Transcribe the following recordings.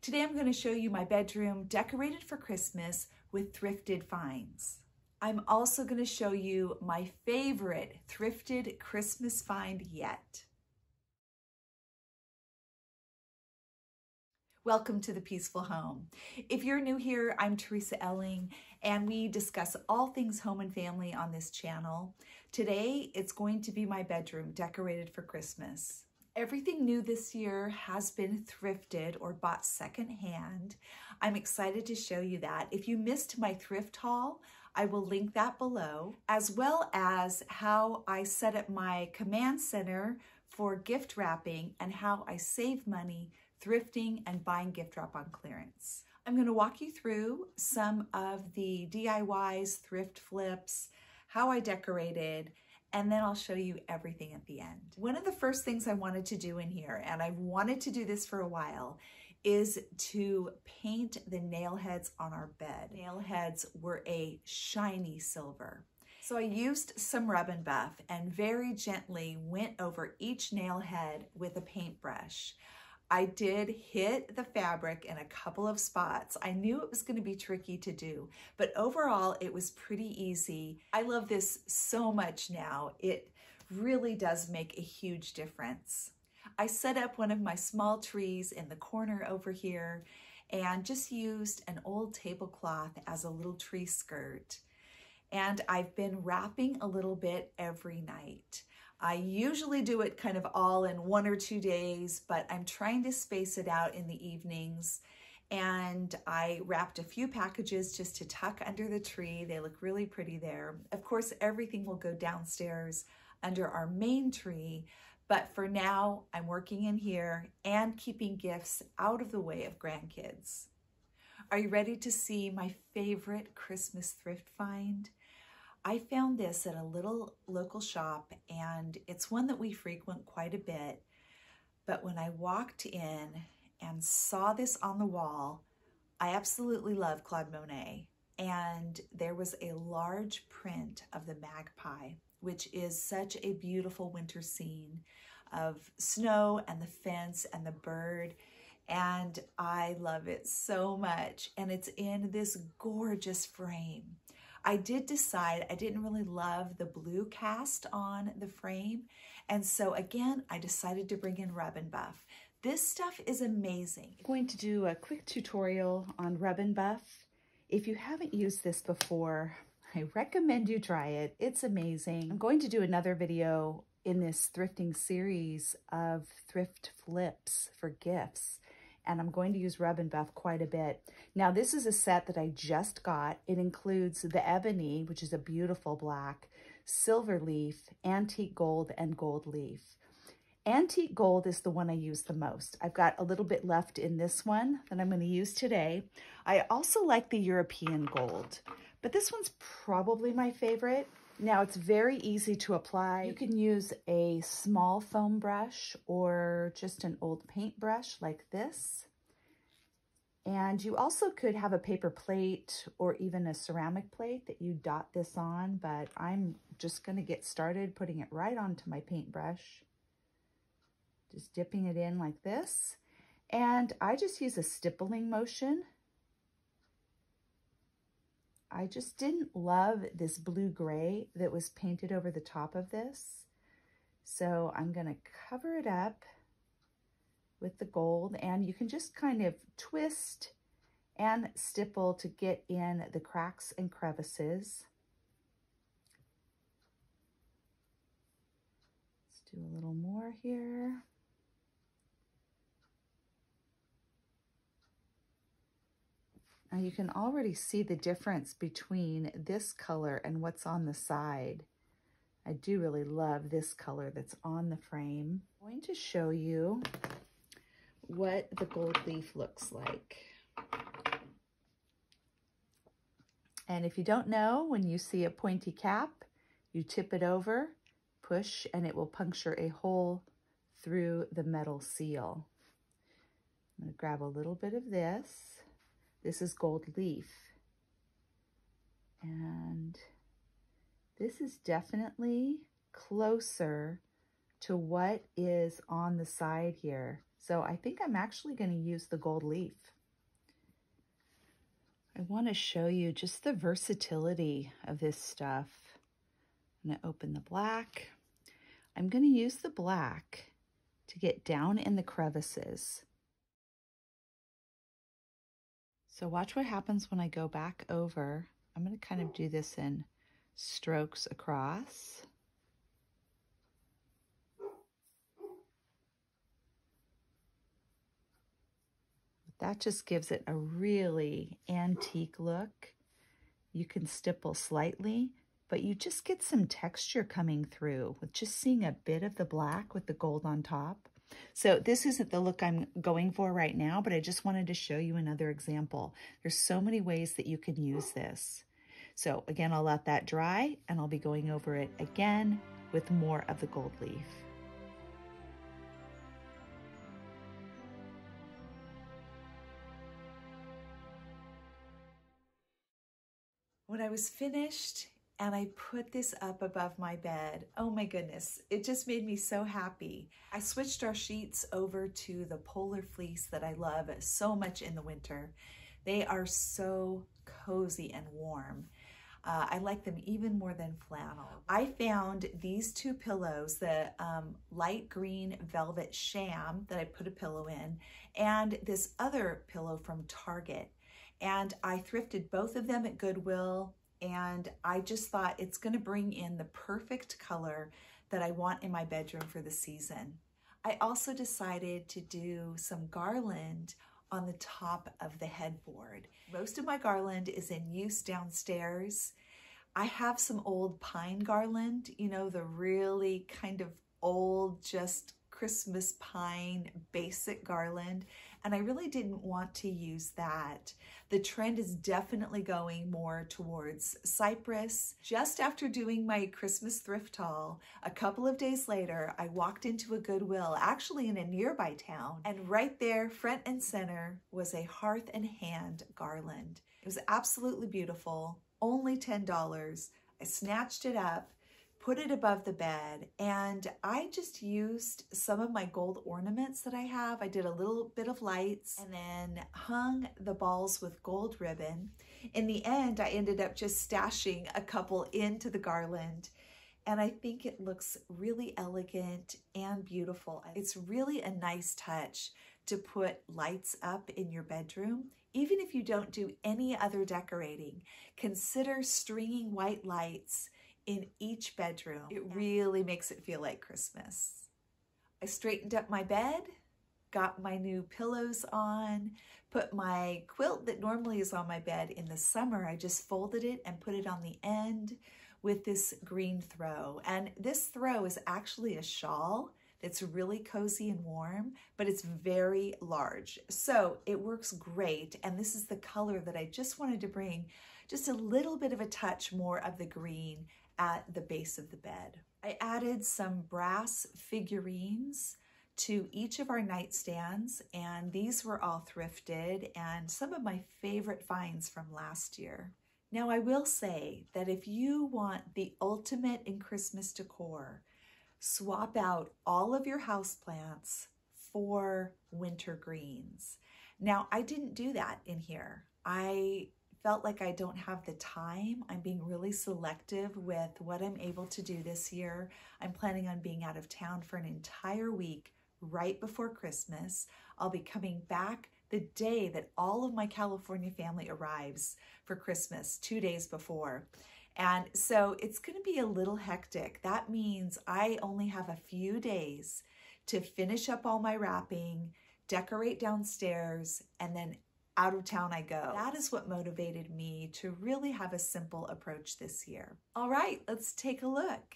Today I'm going to show you my bedroom decorated for Christmas with thrifted finds. I'm also going to show you my favorite thrifted Christmas find yet. Welcome to the Peaceful Home. If you're new here, I'm TeresaElling, and we discuss all things home and family on this channel. Today, it's going to be my bedroom decorated for Christmas. Everything new this year has been thrifted or bought secondhand. I'm excited to show you that. If you missed my thrift haul, I will link that below, as well as how I set up my command center for gift wrapping and how I save money thrifting and buying gift wrap on clearance. I'm going to walk you through some of the DIYs, thrift flips, how I decorated, and then I'll show you everything at the end. One of the first things I wanted to do in here, and I've wanted to do this for a while, is to paint the nail heads on our bed. Nail heads were a shiny silver. So I used some Rub and Buff and very gently went over each nail head with a paintbrush. I did hit the fabric in a couple of spots. I knew it was going to be tricky to do, but overall it was pretty easy. I love this so much now. It really does make a huge difference. I set up one of my small trees in the corner over here and just used an old tablecloth as a little tree skirt. And I've been wrapping a little bit every night. I usually do it kind of all in 1 or 2 days, but I'm trying to space it out in the evenings. And I wrapped a few packages just to tuck under the tree. They look really pretty there. Of course, everything will go downstairs under our main tree, but for now, I'm working in here and keeping gifts out of the way of grandkids. Are you ready to see my favorite Christmas thrift find? I found this at a little local shop, and it's one that we frequent quite a bit. But when I walked in and saw this on the wall, I absolutely love Claude Monet. And there was a large print of the magpie, which is such a beautiful winter scene of snow and the fence and the bird. And I love it so much. And it's in this gorgeous frame. I did decide I didn't really love the blue cast on the frame. And so again, I decided to bring in Rub and Buff. This stuff is amazing. I'm going to do a quick tutorial on Rub and Buff. If you haven't used this before, I recommend you try it. It's amazing. I'm going to do another video in this thrifting series of thrift flips for gifts. And I'm going to use Rub and Buff quite a bit. Now, this is a set that I just got. It includes the ebony, which is a beautiful black, silver leaf, antique gold, and gold leaf. Antique gold is the one I use the most. I've got a little bit left in this one that I'm going to use today. I also like the European gold, but this one's probably my favorite. Now, it's very easy to apply. You can use a small foam brush or just an old paint brush like this. And you also could have a paper plate or even a ceramic plate that you dot this on, but I'm just going to get started putting it right onto my paintbrush. Just dipping it in like this. And I just use a stippling motion. I just didn't love this blue-gray that was painted over the top of this. So I'm going to cover it up with the gold, and you can just kind of twist and stipple to get in the cracks and crevices. Let's do a little more here. Now you can already see the difference between this color and what's on the side. I do really love this color that's on the frame. I'm going to show you what the gold leaf looks like. And if you don't know, when you see a pointy cap, you tip it over, push, and it will puncture a hole through the metal seal. I'm going to grab a little bit of this. This is gold leaf. And this is definitely closer to what is on the side here. So I think I'm actually going to use the gold leaf. I want to show you just the versatility of this stuff. I'm going to open the black. I'm going to use the black to get down in the crevices. So watch what happens when I go back over. I'm going to kind of do this in strokes across. That just gives it a really antique look. You can stipple slightly, but you just get some texture coming through with just seeing a bit of the black with the gold on top. So this isn't the look I'm going for right now, but I just wanted to show you another example. There's so many ways that you can use this. So again, I'll let that dry and I'll be going over it again with more of the gold leaf. When I was finished and I put this up above my bed, oh my goodness, it just made me so happy. I switched our sheets over to the polar fleece that I love so much in the winter. They are so cozy and warm. I like them even more than flannel. I found these two pillows, the light green velvet sham that I put a pillow in, and this other pillow from Target. And I thrifted both of them at Goodwill, and I just thought it's gonna bring in the perfect color that I want in my bedroom for the season. I also decided to do some garland on the top of the headboard. Most of my garland is in use downstairs. I have some old pine garland, you know, the really kind of old, just Christmas pine basic garland, and I really didn't want to use that. The trend is definitely going more towards cypress. Just after doing my Christmas thrift haul, a couple of days later, I walked into a Goodwill, actually in a nearby town, and right there, front and center, was a hearth and hand garland. It was absolutely beautiful, only $10. I snatched it up, put it above the bed, and I just used some of my gold ornaments that I have. I did a little bit of lights and then hung the balls with gold ribbon. In the end, I ended up just stashing a couple into the garland, and I think it looks really elegant and beautiful. It's really a nice touch to put lights up in your bedroom. Even if you don't do any other decorating, consider stringing white lights in each bedroom. It really makes it feel like Christmas. I straightened up my bed, got my new pillows on, put my quilt that normally is on my bed in the summer. I just folded it and put it on the end with this green throw. And this throw is actually a shawl. It's really cozy and warm, but it's very large. So it works great. And this is the color that I just wanted to bring just a little bit of a touch more of the green at the base of the bed. I added some brass figurines to each of our nightstands, and these were all thrifted and some of my favorite finds from last year. Now I will say that if you want the ultimate in Christmas decor, swap out all of your houseplants for winter greens. Now, I didn't do that in here. I felt like I don't have the time. I'm being really selective with what I'm able to do this year. I'm planning on being out of town for an entire week right before Christmas. I'll be coming back the day that all of my California family arrives for Christmas, 2 days before. And so it's going to be a little hectic. That means I only have a few days to finish up all my wrapping, decorate downstairs, and then out of town I go. That is what motivated me to really have a simple approach this year. All right, let's take a look.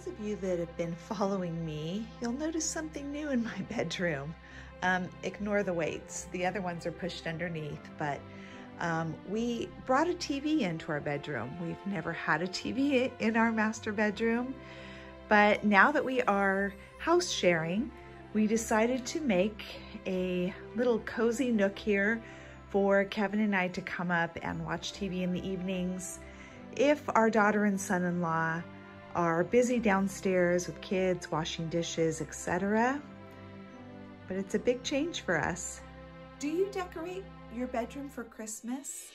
those of you that have been following me, you'll notice something new in my bedroom. Ignore the weights. The other ones are pushed underneath, but we brought a TV into our bedroom. We've never had a TV in our master bedroom, but now that we are house sharing, we decided to make a little cozy nook here for Kevin and I to come up and watch TV in the evenings if our daughter and son-in-law are busy downstairs with kids, washing dishes, etc. But it's a big change for us. Do you decorate your bedroom for Christmas?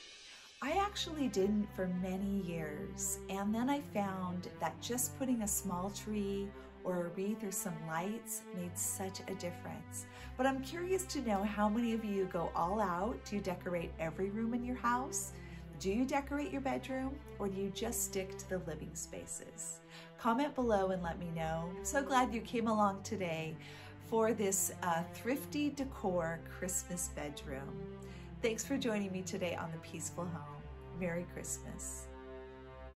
I actually didn't for many years, and then I found that just putting a small tree or a wreath or some lights made such a difference. But I'm curious to know how many of you go all out. Do you decorate every room in your house? Do you decorate your bedroom, or do you just stick to the living spaces? Comment below and let me know. I'm so glad you came along today for this thrifty decor Christmas bedroom. Thanks for joining me today on The Peaceful Home. Merry Christmas.